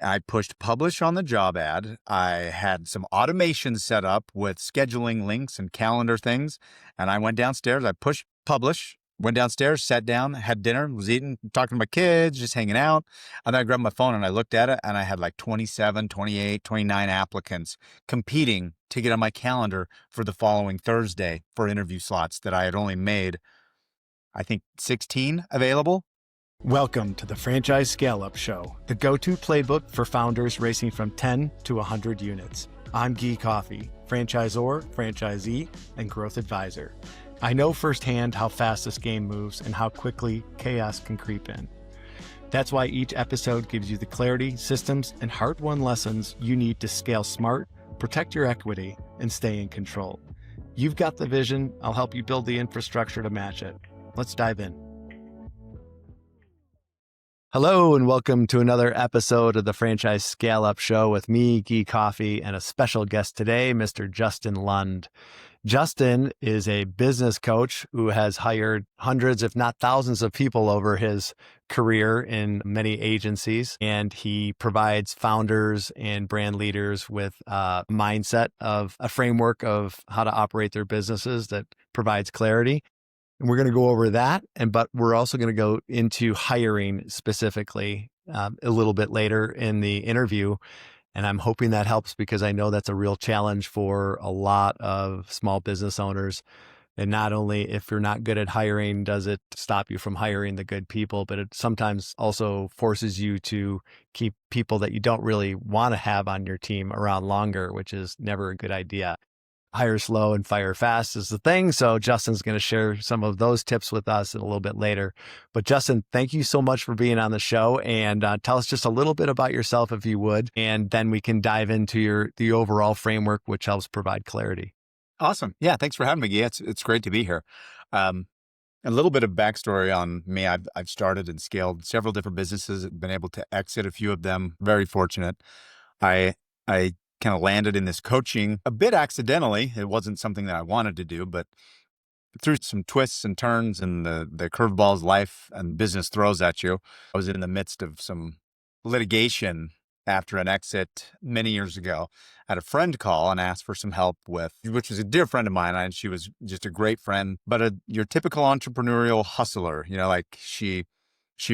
I pushed publish on the job ad. I had some automation set up with scheduling links and calendar things. And I went downstairs, I pushed publish, went downstairs, sat down, had dinner, was eating, talking to my kids, just hanging out. And then I grabbed my phone and I looked at it and I had like 27, 28, 29 applicants competing to get on my calendar for the following Thursday for interview slots that I had only made, I think, 16 available. Welcome to the Franchise Scaleup Show, the go-to playbook for founders racing from 10 to 100 units. I'm Guy Coffey, franchisor, franchisee, and growth advisor. I know firsthand how fast this game moves and how quickly chaos can creep in. That's why each episode gives you the clarity, systems, and hard-won lessons you need to scale smart, protect your equity, and stay in control. You've got the vision. I'll help you build the infrastructure to match it. Let's dive in. Hello, and welcome to another episode of the Franchise Scale-Up Show with me, Guy Coffey, and a special guest today, Mr. Justin Lund. Justin is a business coach who has hired hundreds, if not thousands, of people over his career in many agencies, and he provides founders and brand leaders with a mindset of a framework of how to operate their businesses that provides clarity. And we're going to go over that, but we're also going to go into hiring specifically a little bit later in the interview. And I'm hoping that helps because I know that's a real challenge for a lot of small business owners. And not only if you're not good at hiring, does it stop you from hiring the good people, but it sometimes also forces you to keep people that you don't really want to have on your team around longer, which is never a good idea. Hire slow and fire fast is the thing. So Justin's going to share some of those tips with us a little bit later. But Justin, thank you so much for being on the show, and tell us just a little bit about yourself if you would, and then we can dive into the overall framework, which helps provide clarity. Awesome. Yeah. Thanks for having me. Yeah, it's great to be here. A little bit of backstory on me. I've started and scaled several different businesses, been able to exit a few of them. Very fortunate. I kind of landed in this coaching a bit accidentally. It wasn't something that I wanted to do, but through some twists and turns and the curveballs life and business throws at you, I was in the midst of some litigation after an exit many years ago. I had a friend call and asked for some help which was a dear friend of mine, and she was just a great friend, but your typical entrepreneurial hustler, like she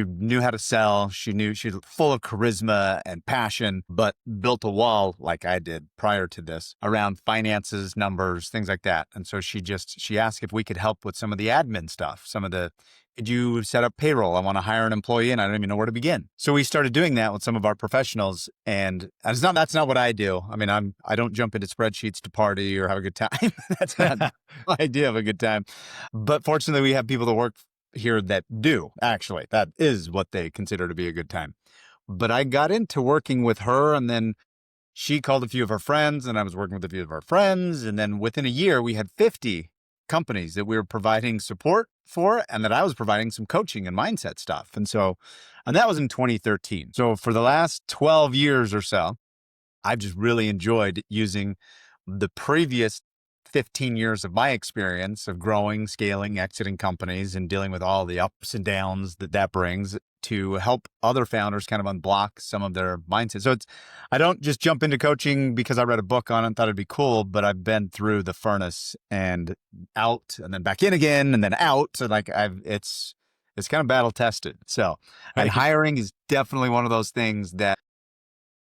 knew how to sell. She was full of charisma and passion, but built a wall like I did prior to this around finances, numbers, things like that. And so she asked if we could help with some of the admin stuff, could you set up payroll? I want to hire an employee and I don't even know where to begin. So we started doing that with some of our professionals, and that's not what I do. I mean, I don't jump into spreadsheets to party or have a good time. That's not my idea of a good time. But fortunately, we have people that work here that do. Actually, that is what they consider to be a good time. But I got into working with her, and then she called a few of her friends, and I was working with a few of our friends. And then within a year, we had 50 companies that we were providing support for, and that I was providing some coaching and mindset stuff. And that was in 2013. So for the last 12 years or so, I've just really enjoyed using the previous 15 years of my experience of growing, scaling, exiting companies, and dealing with all the ups and downs that brings to help other founders kind of unblock some of their mindset. So I don't just jump into coaching because I read a book on it and thought it'd be cool, but I've been through the furnace and out and then back in again and then out. So it's kind of battle tested. So, and hiring is definitely one of those things that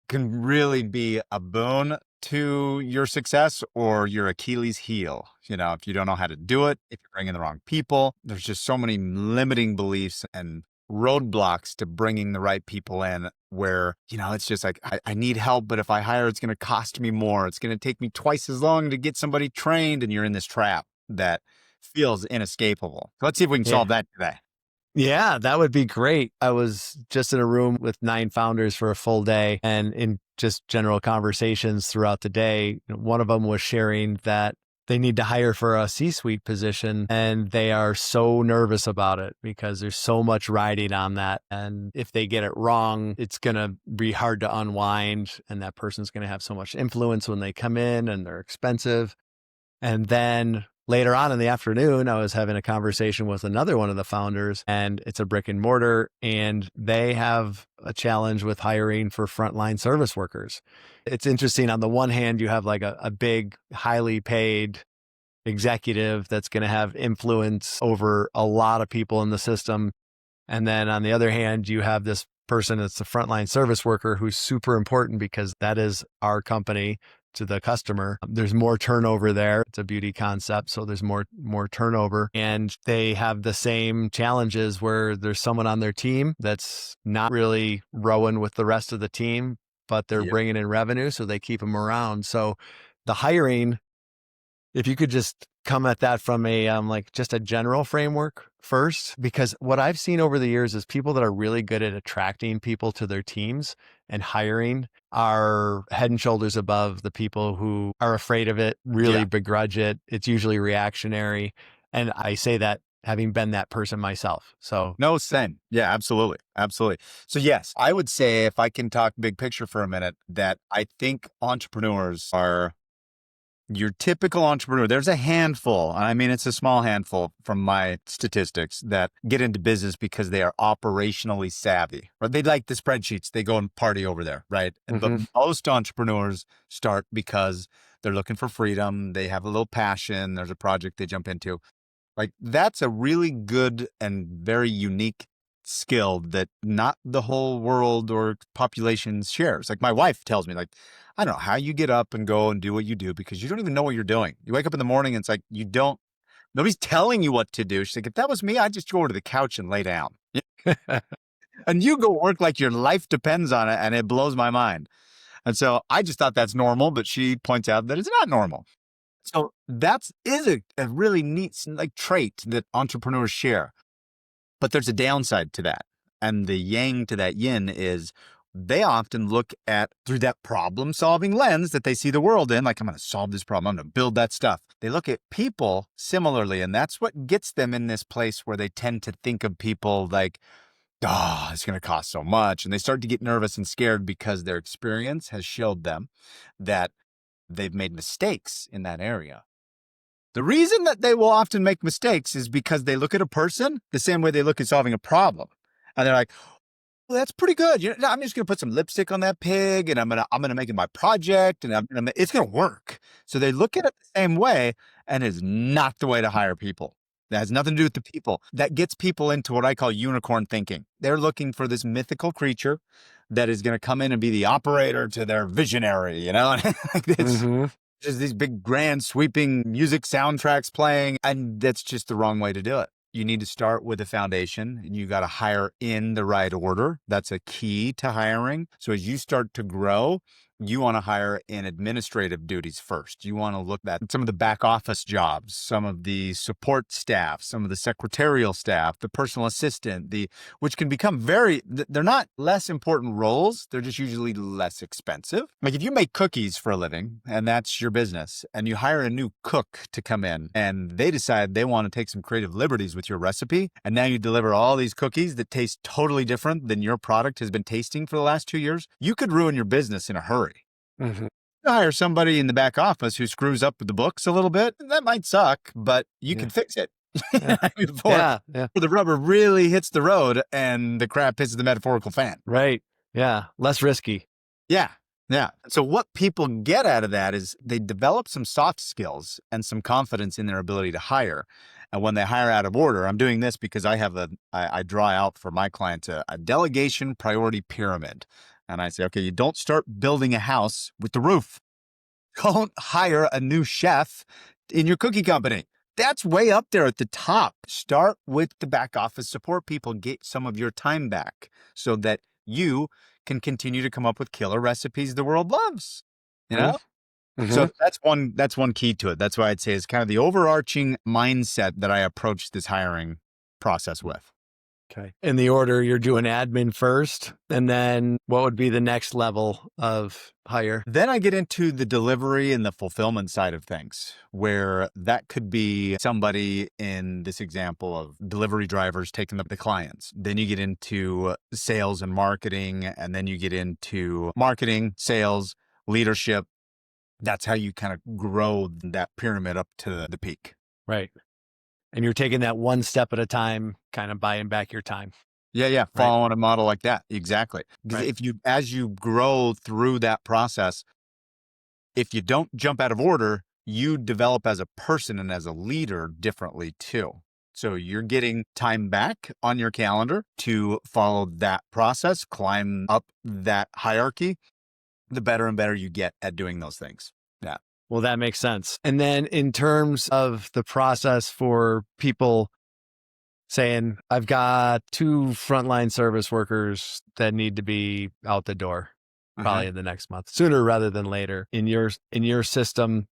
can really be a boon to your success or your Achilles heel. If you don't know how to do it, if you're bringing the wrong people, there's just so many limiting beliefs and roadblocks to bringing the right people in where, it's just like, I need help, but if I hire, it's going to cost me more. It's going to take me twice as long to get somebody trained. And you're in this trap that feels inescapable. So let's see if we can solve that today. Yeah, that would be great. I was just in a room with 9 founders for a full day, and in just general conversations throughout the day, one of them was sharing that they need to hire for a C-suite position, and they are so nervous about it because there's so much riding on that. And if they get it wrong, it's going to be hard to unwind, and that person's going to have so much influence when they come in, and they're expensive. And then later on in the afternoon, I was having a conversation with another one of the founders, and it's a brick and mortar, and they have a challenge with hiring for frontline service workers. It's interesting. On the one hand, you have like a big, highly paid executive that's going to have influence over a lot of people in the system. And then on the other hand, you have this person that's the frontline service worker who's super important because that is our company to the customer. There's more turnover there. It's a beauty concept, so there's more turnover, and they have the same challenges where there's someone on their team that's not really rowing with the rest of the team, but they're Yep. bringing in revenue, so they keep them around. So the hiring, if you could just come at that from a like just a general framework first, because what I've seen over the years is people that are really good at attracting people to their teams and hiring are head and shoulders above the people who are afraid of it, really Yeah. begrudge it. It's usually reactionary. And I say that having been that person myself. So, No, same. Yeah, absolutely. Absolutely. So yes, I would say if I can talk big picture for a minute, that I think entrepreneurs are your typical entrepreneur. There's a handful, and I mean, it's a small handful from my statistics that get into business because they are operationally savvy, or they like the spreadsheets. They go and party over there, right? But most entrepreneurs start because they're looking for freedom. They have a little passion. There's a project they jump into. Like that's a really good and very unique skill that not the whole world or population shares. Like my wife tells me, like, I don't know how you get up and go and do what you do because you don't even know what you're doing. You wake up in the morning and it's like nobody's telling you what to do. She's like, if that was me, I'd just go over to the couch and lay down. And you go work like your life depends on it, and it blows my mind. And so I just thought that's normal, but she points out that it's not normal. So that's is a really neat like trait that entrepreneurs share. But there's a downside to that. And the yang to that yin is they often look at through that problem solving lens that they see the world in, like, I'm going to solve this problem. I'm going to build that stuff. They look at people similarly. And that's what gets them in this place where they tend to think of people like, oh, it's going to cost so much. And they start to get nervous and scared because their experience has showed them that they've made mistakes in that area. The reason that they will often make mistakes is because they look at a person the same way they look at solving a problem. And they're like, well, that's pretty good. I'm just going to put some lipstick on that pig, and I'm going to make it my project, and it's going to work. So they look at it the same way, and it's not the way to hire people. That has nothing to do with the people. That gets people into what I call unicorn thinking. They're looking for this mythical creature that is going to come in and be the operator to their visionary, like this. There's these big, grand, sweeping music soundtracks playing, and that's just the wrong way to do it. You need to start with a foundation, and you got to hire in the right order. That's a key to hiring. So as you start to grow, you want to hire in administrative duties first. You want to look at some of the back office jobs, some of the support staff, some of the secretarial staff, the personal assistant, which can become they're not less important roles. They're just usually less expensive. Like if you make cookies for a living and that's your business, and you hire a new cook to come in and they decide they want to take some creative liberties with your recipe, and now you deliver all these cookies that taste totally different than your product has been tasting for the last 2 years, you could ruin your business in a hurry. Hire somebody in the back office who screws up with the books a little bit. That might suck, but you can fix it. Before the rubber really hits the road and the crap hits the metaphorical fan. Right. Yeah. Less risky. Yeah. Yeah. So what people get out of that is they develop some soft skills and some confidence in their ability to hire. And when they hire out of order, I'm doing this because I draw out for my clients a delegation priority pyramid. And I say, okay, you don't start building a house with the roof. Don't hire a new chef in your cookie company. That's way up there at the top. Start with the back office support people. Get some of your time back so that you can continue to come up with killer recipes the world loves. So that's one key to it. That's why I'd say it's kind of the overarching mindset that I approach this hiring process with. Okay. In the order, you're doing admin first, and then what would be the next level of hire? Then I get into the delivery and the fulfillment side of things, where that could be somebody in this example of delivery drivers taking the clients. Then you get into sales and marketing, and then you get into marketing, sales, leadership. That's how you kind of grow that pyramid up to the peak. Right. And you're taking that one step at a time, kind of buying back your time. Yeah, yeah, Right. following a model like that. Exactly. Because Right. as you grow through that process, if you don't jump out of order, you develop as a person and as a leader differently too. So you're getting time back on your calendar to follow that process, climb up that hierarchy, the better and better you get at doing those things. Yeah. Well, that makes sense. And then in terms of the process for people saying, I've got 2 frontline service workers that need to be out the door Uh-huh. probably in the next month, sooner rather than later. In your system,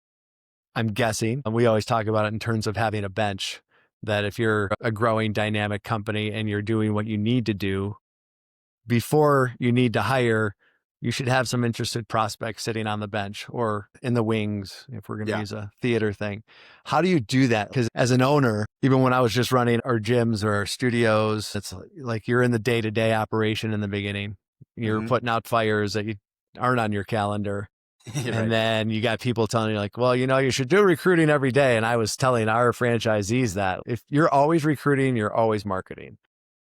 I'm guessing, and we always talk about it in terms of having a bench, that if you're a growing dynamic company and you're doing what you need to do before you need to hire, you should have some interested prospects sitting on the bench or in the wings, if we're going to Yeah. use a theater thing. How do you do that? Because as an owner, even when I was just running our gyms or our studios, it's like you're in the day-to-day operation in the beginning. You're Hmm. putting out fires that you aren't on your calendar. You're And right. then you got people telling you like, well, you should do recruiting every day. And I was telling our franchisees that if you're always recruiting, you're always marketing.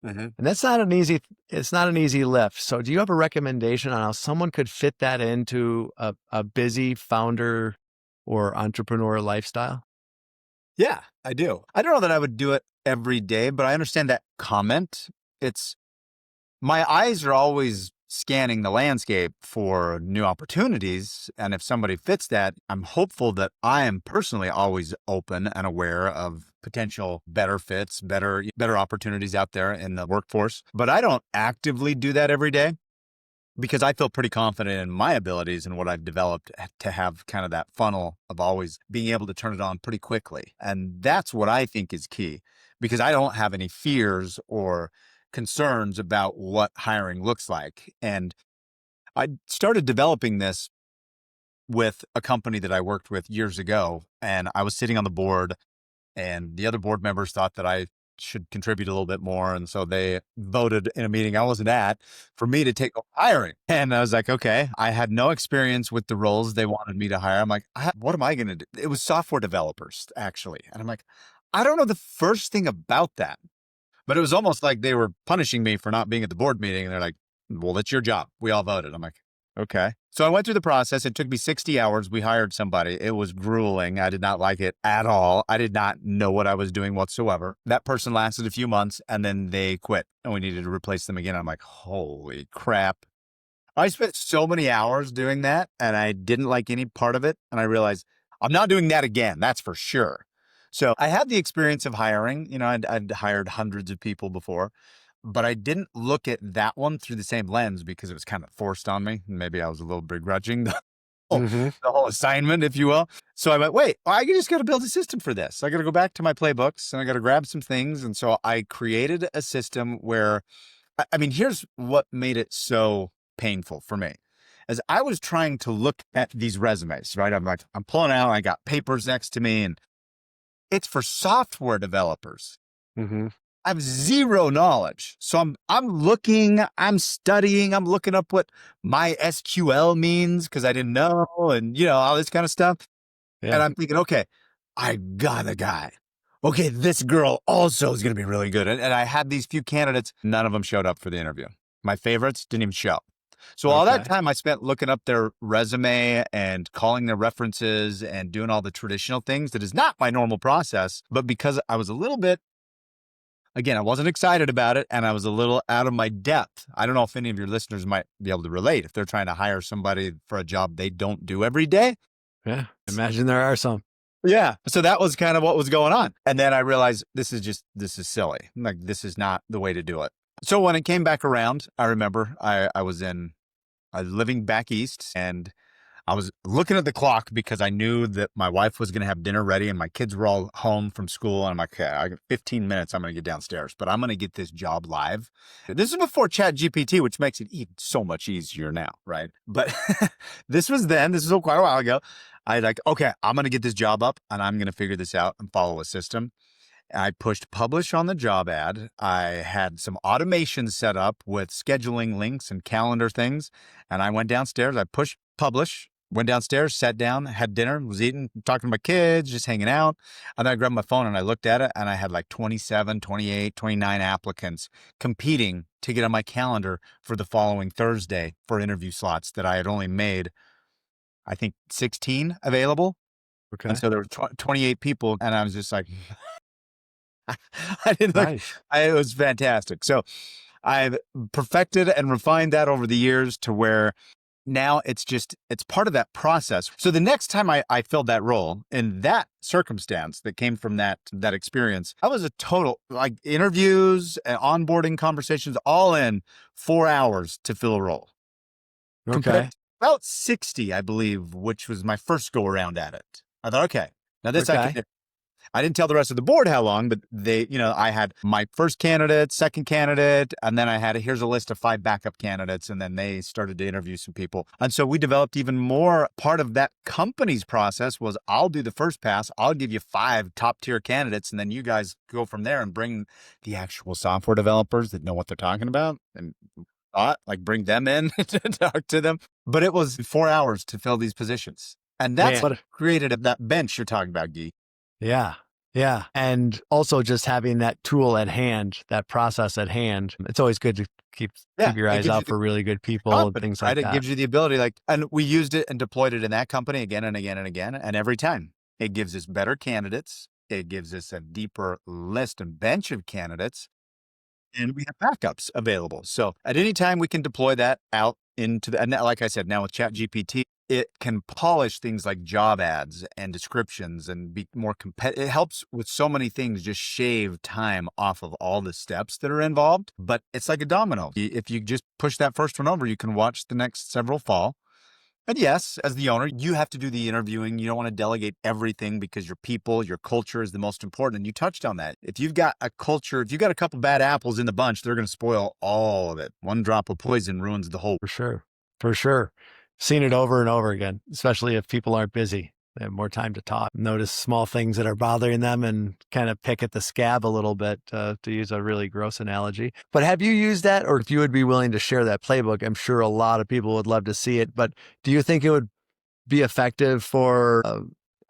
Hmm. And it's not an easy lift. So do you have a recommendation on how someone could fit that into a busy founder or entrepreneur lifestyle? Yeah, I do. I don't know that I would do it every day, but I understand that comment. It's My eyes are always scanning the landscape for new opportunities. And if somebody fits that, I'm hopeful that I am personally always open and aware of potential better fits, better opportunities out there in the workforce. But I don't actively do that every day because I feel pretty confident in my abilities and what I've developed to have kind of that funnel of always being able to turn it on pretty quickly. And that's what I think is key because I don't have any fears or concerns about what hiring looks like. And I started developing this with a company that I worked with years ago. And I was sitting on the board, and the other board members thought that I should contribute a little bit more. And so they voted in a meeting I wasn't at for me to take over hiring. And I was like, okay, I had no experience with the roles they wanted me to hire. I'm like, what am I going to do? It was software developers, actually. And I'm like, I don't know the first thing about that. But it was almost like they were punishing me for not being at the board meeting. And they're like, well, that's your job. We all voted. I'm like, okay. So I went through the process. It took me 60 hours. We hired somebody. It was grueling. I did not like it at all. I did not know what I was doing whatsoever. That person lasted a few months and then they quit and we needed to replace them again. I'm like, holy crap. I spent so many hours doing that and I didn't like any part of it. And I realized I'm not doing that again. That's for sure. So I had the experience of hiring. I'd hired hundreds of people before, but I didn't look at that one through the same lens because it was kind of forced on me. Maybe I was a little begrudging whole, Mm-hmm. the whole assignment, if you will. So I went, wait, I just got to build a system for this. I got to go back to my playbooks and I got to grab some things. And so I created a system where, I mean, here's what made it so painful for me. As I was trying to look at these resumes, right? I'm pulling out, I got papers next to me, and it's for software developers. Mm-hmm. I have zero knowledge. So I'm looking, I'm studying, I'm looking up what my SQL means because I didn't know and all this kind of stuff. And Yeah. I'm thinking, okay, I got a guy. Okay, this girl also is going to be really good. And I had these few candidates. None of them showed up for the interview. My favorites didn't even show. So all that Okay. time I spent looking up their resume and calling their references and doing all the traditional things that is not my normal process. But because I was a little bit, again, I wasn't excited about it and I was a little out of my depth. I don't know if any of your listeners might be able to relate if they're trying to hire somebody for a job they don't do every day. Yeah. Imagine there are some. Yeah. So that was kind of what was going on. And then I realized this is silly. Like, this is not the way to do it. So when it came back around, I remember I was living back east and I was looking at the clock because I knew that my wife was going to have dinner ready and my kids were all home from school. And I'm like, okay, I got 15 minutes. I'm going to get downstairs, but I'm going to get this job live. This is before Chat GPT, which makes it so much easier now, right? But this was quite a while ago. I like, okay, I'm going to get this job up and I'm going to figure this out and follow a system. I pushed publish on the job ad. I had some automation set up with scheduling links and calendar things. And I went downstairs. I pushed publish Went downstairs, sat down, had dinner, was eating, talking to my kids, just hanging out. And then I grabbed my phone and I looked at it and I had like 27, 28, 29 applicants competing to get on my calendar for the following Thursday for interview slots that I had only made, I think, 16 available. And Okay. so there were 28 people. And I was just like, I didn't look, Nice. it was fantastic. So I've perfected and refined that over the years to where now it's part of that process. So the next time I filled that role in that circumstance that came from that experience, I was a total, like, interviews and onboarding conversations all in 4 hours to fill a role compared Okay. to about 60, I believe, which was my first go around at it. I thought, okay, now this I can Okay. do. I didn't tell the rest of the board how long, but they, I had my first candidate, second candidate, and then I had, here's a list of 5 backup candidates. And then they started to interview some people. And so we developed even more. Part of that company's process was, I'll do the first pass. I'll give you 5 top tier candidates. And then you guys go from there and bring the actual software developers that know what they're talking about and bring them in to talk to them. But it was 4 hours to fill these positions. And that's Man. what created that bench you're talking about, Guy. Yeah. Yeah. And also just having that tool at hand, that process at hand. It's always good to keep your It eyes gives you out for really good people and confidence, things right? like It that. gives you the ability, and we used it and deployed it in that company again and again and again. And every time it gives us better candidates. It gives us a deeper list and bench of candidates, and we have backups available. So at any time we can deploy that out into and like I said, now with ChatGPT, it can polish things like job ads and descriptions and be more competitive. It helps with so many things, just shave time off of all the steps that are involved. But it's like a domino. If you just push that first one over, you can watch the next several fall. And yes, as the owner, you have to do the interviewing. You don't want to delegate everything because your people, your culture is the most important. And you touched on that. If you've got a culture, if you've got a couple bad apples in the bunch, they're going to spoil all of it. One drop of poison ruins the whole. For sure. For sure. Seen it over and over again, especially if people aren't busy. They have more time to talk. Notice small things that are bothering them and kind of pick at the scab a little bit, to use a really gross analogy. But have you used that, or if you would be willing to share that playbook? I'm sure a lot of people would love to see it, but do you think it would be effective for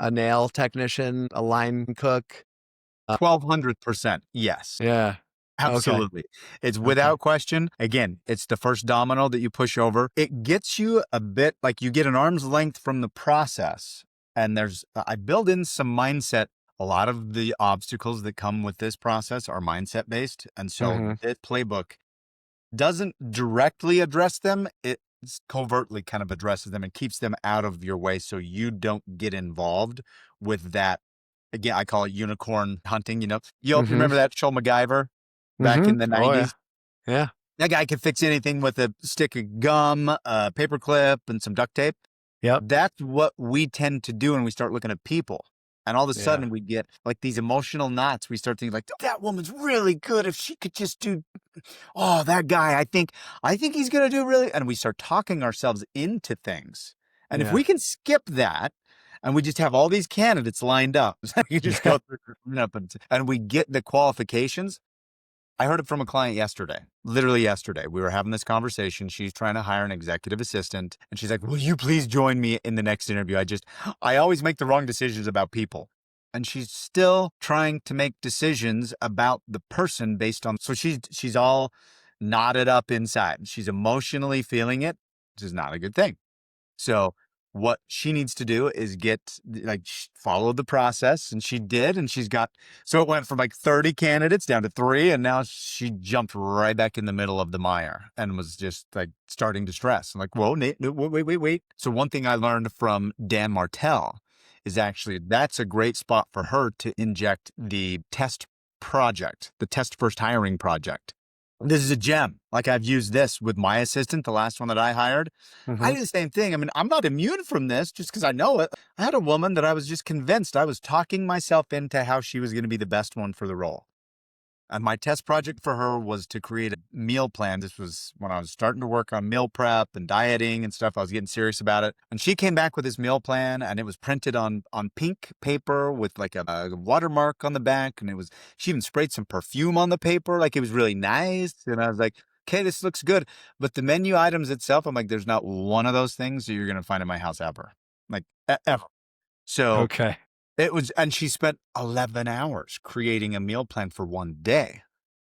a nail technician, a line cook? 1200%. Yes. Yeah. Okay. Absolutely. It's Okay. without question. Again, it's the first domino that you push over. It gets you a bit, like, you get an arm's length from the process. And I build in some mindset. A lot of the obstacles that come with this process are mindset based. And so Mm-hmm. this playbook doesn't directly address them. It covertly kind of addresses them and keeps them out of your way so you don't get involved with that. Again, I call it unicorn hunting. You Mm-hmm. remember that show MacGyver back Mm-hmm. in the Oh yeah. 90s? Yeah. That guy could fix anything with a stick of gum, a paper clip, and some duct tape. Yep. That's what we tend to do when we start looking at people. And all of a Yeah. sudden we get like these emotional knots. We start thinking like, that woman's really good. If she could just do, oh, that guy, I think he's going to do really. And we start talking ourselves into things. And if Yeah. we can skip that and we just have all these candidates lined up, you just Yeah. go through and we get the qualifications. I heard it from a client yesterday, literally yesterday. We were having this conversation. She's trying to hire an executive assistant. And she's like, will you please join me in the next interview? I always make the wrong decisions about people. And she's still trying to make decisions about the person based on, so she's all knotted up inside. She's emotionally feeling it, which is not a good thing. So what she needs to do is follow the process, and she did, and so it went from like 30 candidates down to 3, and now she jumped right back in the middle of the mire and was just like starting to stress. I'm like, whoa, Nate, wait. So one thing I learned from Dan Martell is actually that's a great spot for her to inject the test project, the test first hiring project. This is a gem. Like, I've used this with my assistant, the last one that I hired. I Mm-hmm. do the same thing. I mean, I'm not immune from this just because I know it. I had a woman that I was just convinced I was talking myself into how she was going to be the best one for the role. And my test project for her was to create a meal plan. This was when I was starting to work on meal prep and dieting and stuff. I was getting serious about it. And she came back with this meal plan, and it was printed on pink paper with like a watermark on the back. And she even sprayed some perfume on the paper. Like, it was really nice. And I was like, okay, this looks good. But the menu items itself, I'm like, there's not one of those things that you're going to find in my house ever. Like ever. So Okay. it was, and she spent 11 hours creating a meal plan for one day.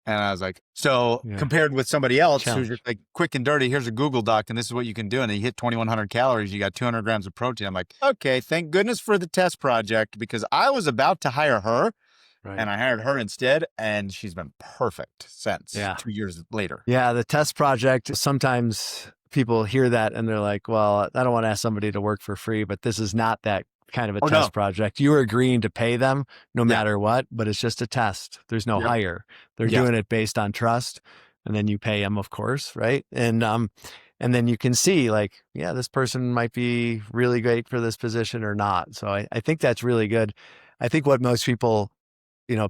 And I was like, so Yeah. compared with somebody else who's Challenge. just like quick and dirty, here's a Google Doc and this is what you can do. And you hit 2,100 calories, you got 200 grams of protein. I'm like, okay, thank goodness for the test project, because I was about to hire her Right. and I hired her instead. And she's been perfect since Yeah. 2 years later. Yeah. The test project, sometimes people hear that and they're like, well, I don't want to ask somebody to work for free, but this is not that kind of a Oh, no. test project. You're agreeing to pay them no Yeah. matter what, but it's just a test. There's no Yep. hire. They're Yes. doing it based on trust, and then you pay them, of course, right? And then you can see like, yeah, this person might be really great for this position or not. So I think that's really good. I think what most people,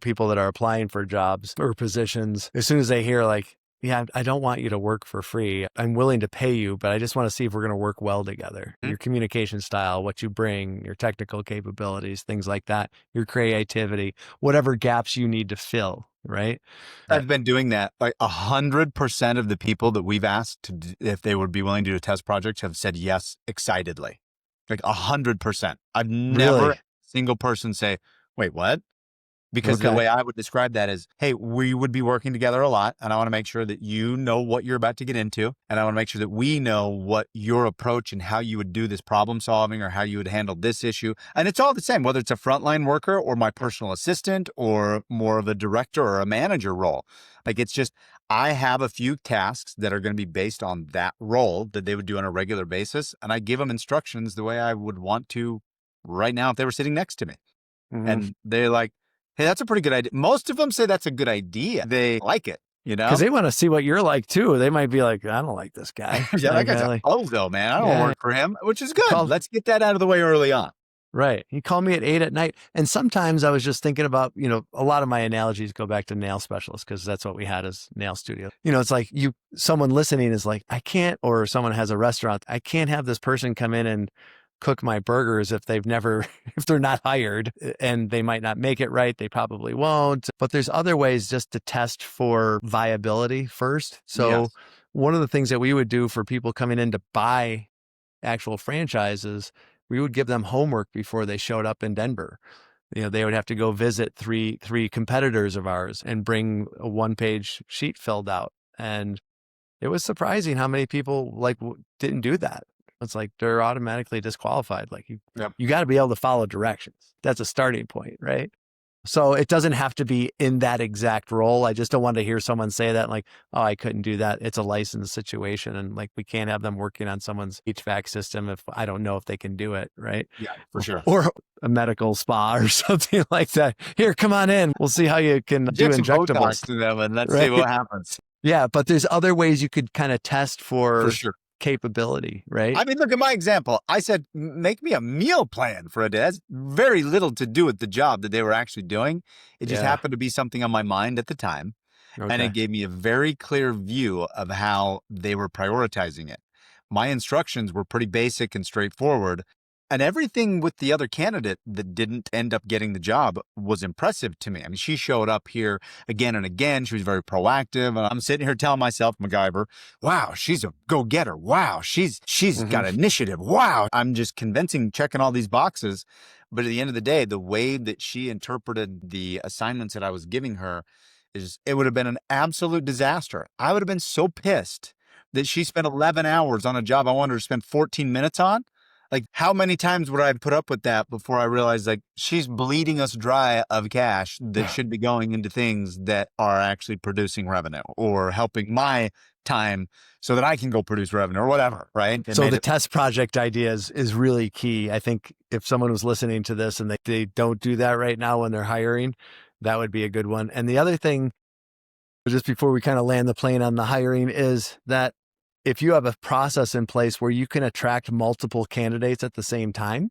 people that are applying for jobs or positions, as soon as they hear like, yeah, I don't want you to work for free. I'm willing to pay you, but I just want to see if we're going to work well together. Mhm. Your communication style, what you bring, your technical capabilities, things like that, your creativity, whatever gaps you need to fill, right? I've been doing that. Like 100% of the people that we've asked if they would be willing to do a test project have said yes excitedly. Like 100%. I've never Really? single person say, wait, what? Because the Okay. way I would describe that is, hey, we would be working together a lot. And I want to make sure that you know what you're about to get into. And I want to make sure that we know what your approach and how you would do this problem solving or how you would handle this issue. And it's all the same, whether it's a frontline worker or my personal assistant or more of a director or a manager role. Like it's just, I have a few tasks that are going to be based on that role that they would do on a regular basis. And I give them instructions the way I would want to right now if they were sitting next to me. Mhm. And they're like, hey, that's a pretty good idea. Most of them say that's a good idea. They like it, Because they want to see what you're like too. They might be like, I don't like this guy. Yeah, that guy's a like, bozo, man. I don't yeah, work for him, which is good. call, Let's get that out of the way early on. right. He called me at 8 at night. And sometimes I was just thinking about, a lot of my analogies go back to nail specialists because that's what we had as nail studio. It's like someone listening is like, I can't, or someone has a restaurant. I can't have this person come in and cook my burgers if if they're not hired, and they might not make it right. They probably won't. But there's other ways just to test for viability first. So Yes. one of the things that we would do for people coming in to buy actual franchises, we would give them homework before they showed up in Denver. They would have to go visit three competitors of ours and bring a 1-page sheet filled out. And it was surprising how many people didn't do that. It's like they're automatically disqualified. Like Yep. you got to be able to follow directions. That's a starting point, right? So it doesn't have to be in that exact role. I just don't want to hear someone say that like, oh, I couldn't do that. It's a licensed situation. And like, we can't have them working on someone's HVAC system if I don't know if they can do it. Right. Yeah, for sure. Or a medical spa or something like that. Here, come on in. We'll see how you can do Inject some injectables. Botox to them and let's see Right. what happens. Yeah. But there's other ways you could kind of test For sure. capability, right? I mean, look at my example. I said, make me a meal plan for a day. That's very little to do with the job that they were actually doing. It just Yeah. happened to be something on my mind at the time. And Okay. it gave me a very clear view of how they were prioritizing it. My instructions were pretty basic and straightforward. And everything with the other candidate that didn't end up getting the job was impressive to me. I mean, she showed up here again and again. She was very proactive. And I'm sitting here telling myself, MacGyver, wow, she's a go-getter. Wow, she's got initiative. Wow. I'm just convincing, checking all these boxes. But at the end of the day, the way that she interpreted the assignments that I was giving her it would have been an absolute disaster. I would have been so pissed that she spent 11 hours on a job I wanted her to spend 14 minutes on. Like, how many times would I put up with that before I realized, like, she's bleeding us dry of cash that should be going into things that are actually producing revenue or helping my time so that I can go produce revenue or whatever, right? So the test project idea is really key. I think if someone was listening to this and they don't do that right now when they're hiring, that would be a good one. And the other thing, just before we kind of land the plane on the hiring, is that if you have a process in place where you can attract multiple candidates at the same time,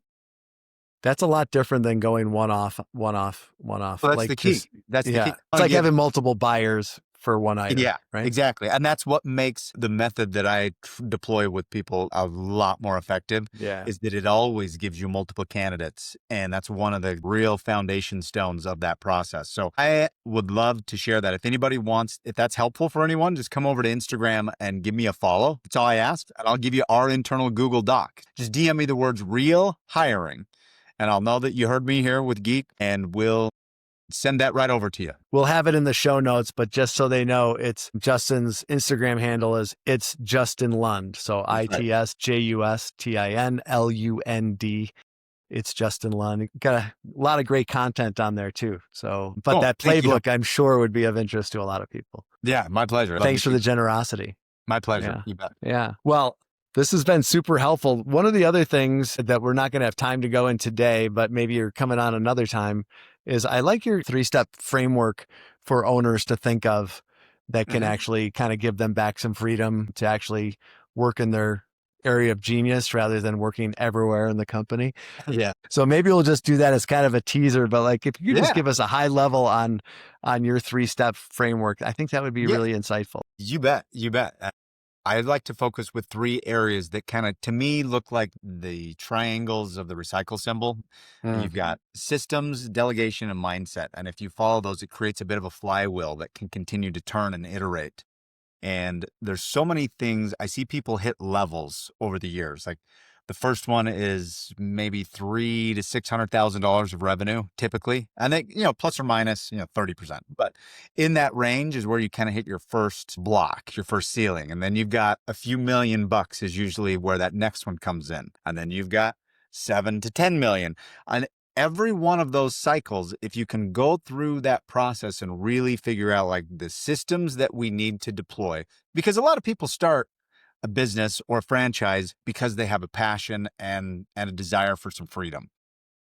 that's a lot different than going one off. Well, that's the key. That's the key. It's like having multiple buyers for one item, Yeah, right? exactly. And that's what makes the method that I deploy with people a lot more effective, Yeah. is that it always gives you multiple candidates. And that's one of the real foundation stones of that process. So I would love to share that. If anybody wants, if that's helpful for anyone, just come over to Instagram and give me a follow. That's all I asked. And I'll give you our internal Google Doc. Just DM me the words real hiring, and I'll know that you heard me here with Geek, and we'll send that right over to you. We'll have it in the show notes, but just so they know, it's Justin's Instagram handle is it's Justin Lund. So That's right. ITSJUSTINLUND. It's Justin Lund. Got a lot of great content on there too. So, but Cool. that Thank you. playbook, I'm sure, would be of interest to a lot of people. Yeah, my pleasure. Thanks for the generosity. My pleasure. Yeah. You bet. Yeah. Well, this has been super helpful. One of the other things that we're not going to have time to go in today, but maybe you're coming on another time, is I like your 3-step framework for owners to think of that can actually kind of give them back some freedom to actually work in their area of genius rather than working everywhere in the company. Yeah. So maybe we'll just do that as kind of a teaser, but like if you could just give us a high level on your 3-step framework, I think that would be really insightful. You bet. You bet. I'd like to focus with 3 areas that kind of, to me, look like the triangles of the recycle symbol. You've got systems, delegation, and mindset. And if you follow those, it creates a bit of a flywheel that can continue to turn and iterate. And there's so many things. I see people hit levels over the years. Like the first one is maybe $300,000 to $600,000 of revenue, typically, and they, plus or minus, 30%. But in that range is where you kind of hit your first block, your first ceiling, and then you've got a few $1,000,000 is usually where that next one comes in, and then you've got 7 to 10 million. And every one of those cycles, if you can go through that process and really figure out like the systems that we need to deploy, because a lot of people start a business or a franchise because they have a passion and a desire for some freedom.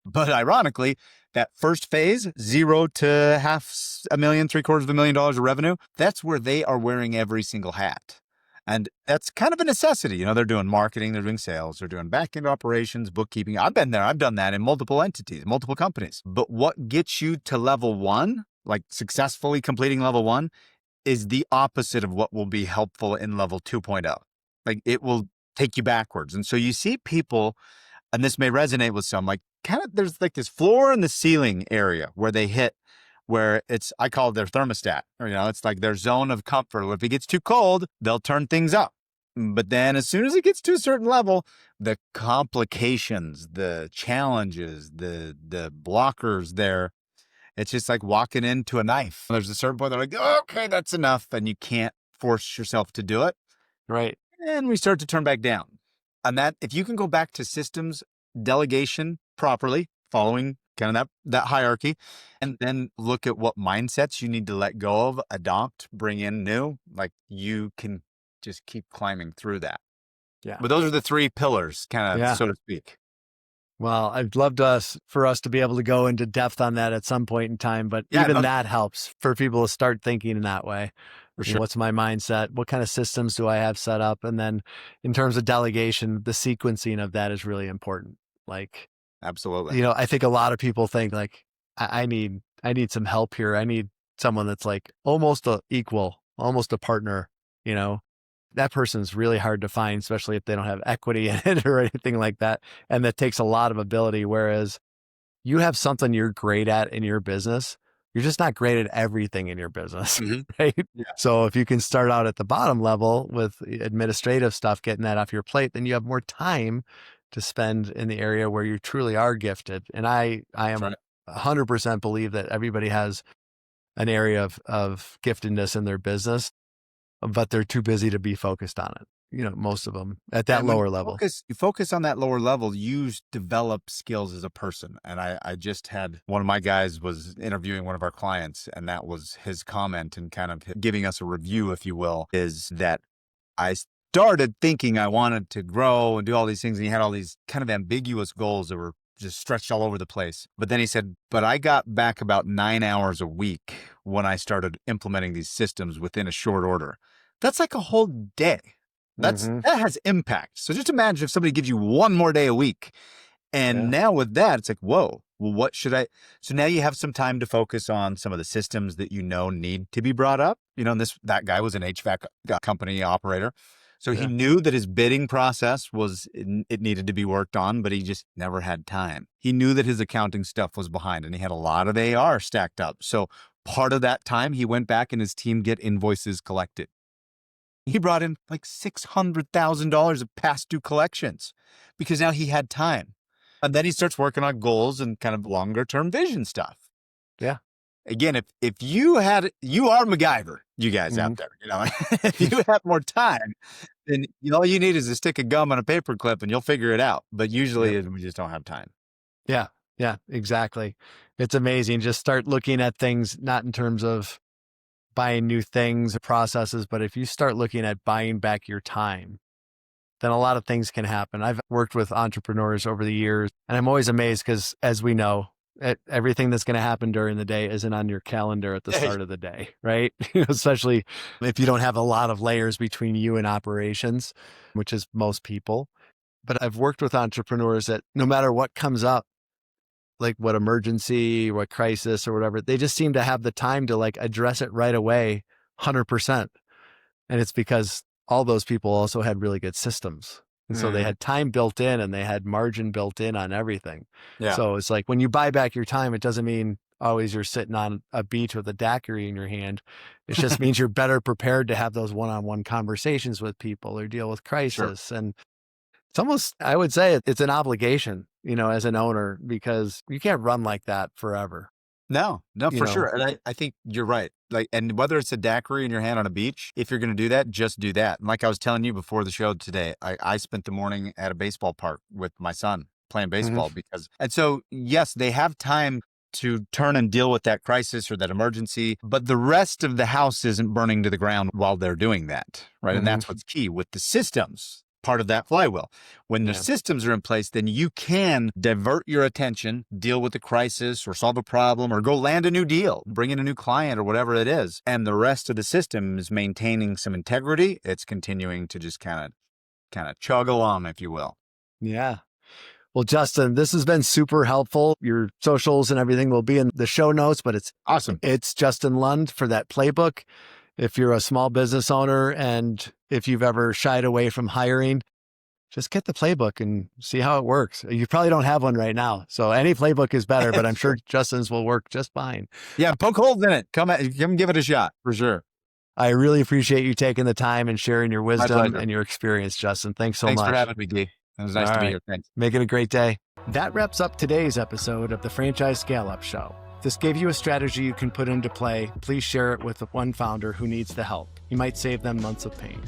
But ironically, that first phase, 0 to $500,000, $750,000 of revenue, that's where they are wearing every single hat. And that's kind of a necessity. They're doing marketing, they're doing sales, they're doing back-end operations, bookkeeping. I've been there. I've done that in multiple entities, multiple companies. But what gets you to level 1, like successfully completing level 1, is the opposite of what will be helpful in level 2.0. Like it will take you backwards. And so you see people, and this may resonate with some, like kind of there's like this floor and the ceiling area where they hit, where I call it their thermostat, or, it's like their zone of comfort. If it gets too cold, they'll turn things up. But then as soon as it gets to a certain level, the complications, the challenges, the blockers there, it's just like walking into a knife. There's a certain point they're like, okay, that's enough. And you can't force yourself to do it. Right. And we start to turn back down. And that, if you can go back to systems, delegation properly, following kind of that hierarchy, and then look at what mindsets you need to let go of, adopt, bring in new, like you can just keep climbing through that. Yeah. But those are the 3 pillars, kind of, so to speak. Well, I'd love for us to be able to go into depth on that at some point in time, but even that helps for people to start thinking in that way. For sure. What's my mindset? What kind of systems do I have set up? And then in terms of delegation, the sequencing of that is really important. Like, absolutely. I think a lot of people think like, I need some help here. I need someone that's like almost a equal, almost a partner, that person's really hard to find, especially if they don't have equity in it or anything like that. And that takes a lot of ability. Whereas you have something you're great at in your business, you're just not great at everything in your business, right? Yeah. So if you can start out at the bottom level with administrative stuff, getting that off your plate, then you have more time to spend in the area where you truly are gifted. And I am 100% believe that everybody has an area of giftedness in their business, but they're too busy to be focused on it. Most of them at that lower level. You focus on that lower level, you develop skills as a person. And I just had one of my guys was interviewing one of our clients, and that was his comment and kind of giving us a review, if you will, is that I started thinking I wanted to grow and do all these things. And he had all these kind of ambiguous goals that were just stretched all over the place. But then he said, but I got back about 9 hours a week when I started implementing these systems within a short order. That's like a whole day. That has impact. So just imagine if somebody gives you 1 more day a week. And now with that, it's like, whoa, well, what should I? So now you have some time to focus on some of the systems that need to be brought up. And that guy was an HVAC company operator. So he Yeah. knew that his bidding process it needed to be worked on, but he just never had time. He knew that his accounting stuff was behind and he had a lot of AR stacked up. So part of that time he went back and his team get invoices collected. He brought in like $600,000 of past due collections because now he had time. And then he starts working on goals and kind of longer term vision stuff. Yeah. Again, if you are MacGyver, you guys out there, if you have more time, then all you need is a stick of gum and a paper clip and you'll figure it out. But usually we just don't have time. Yeah. Yeah, exactly. It's amazing. Just start looking at things, not in terms of buying new things or processes, but if you start looking at buying back your time, then a lot of things can happen. I've worked with entrepreneurs over the years, and I'm always amazed because, as we know, everything that's going to happen during the day isn't on your calendar at the start of the day, right? Especially if you don't have a lot of layers between you and operations, which is most people. But I've worked with entrepreneurs that no matter what comes up, like what emergency, what crisis or whatever, they just seem to have the time to like address it right away, 100%. And it's because all those people also had really good systems. And so they had time built in and they had margin built in on everything. Yeah. So it's like when you buy back your time, it doesn't mean always you're sitting on a beach with a daiquiri in your hand. It just means you're better prepared to have those one-on-one conversations with people or deal with crisis. Sure. And it's almost, I would say it's an obligation, as an owner, because you can't run like that forever. No, for sure. And I think you're right. And whether it's a daiquiri in your hand on a beach, if you're going to do that, just do that. And like I was telling you before the show today, I spent the morning at a baseball park with my son playing baseball and so yes, they have time to turn and deal with that crisis or that emergency, but the rest of the house isn't burning to the ground while they're doing that. Right. And that's what's key with the systems. Part of that flywheel. When the systems are in place, then you can divert your attention, deal with the crisis or solve a problem or go land a new deal, bring in a new client or whatever it is. And the rest of the system is maintaining some integrity. It's continuing to just kind of chug along, if you will. Yeah. Well, Justin, this has been super helpful. Your socials and everything will be in the show notes, but it's awesome. It's Justin Lund for that playbook. If you're a small business owner and if you've ever shied away from hiring, just get the playbook and see how it works. You probably don't have one right now, so any playbook is better, but I'm sure Justin's will work just fine. Yeah, poke holes in it. Come give it a shot for sure. I really appreciate you taking the time and sharing your wisdom and your experience, Justin. Thanks so much. Thanks for having me, Guy. It was nice to be here. Thanks. Make it a great day. That wraps up today's episode of the Franchise Scale-Up Show. If this gave you a strategy you can put into play, please share it with one founder who needs the help. You might save them months of pain.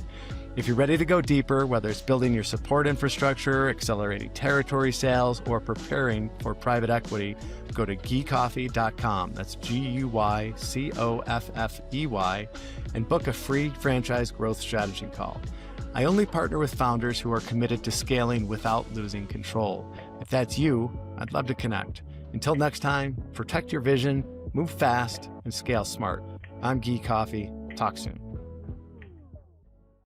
If you're ready to go deeper, whether it's building your support infrastructure, accelerating territory sales, or preparing for private equity, go to guycoffee.com. That's GUYCOFFEY and book a free franchise growth strategy call. I only partner with founders who are committed to scaling without losing control. If that's you, I'd love to connect. Until next time, protect your vision, move fast, and scale smart. I'm Guy Coffee. Talk soon.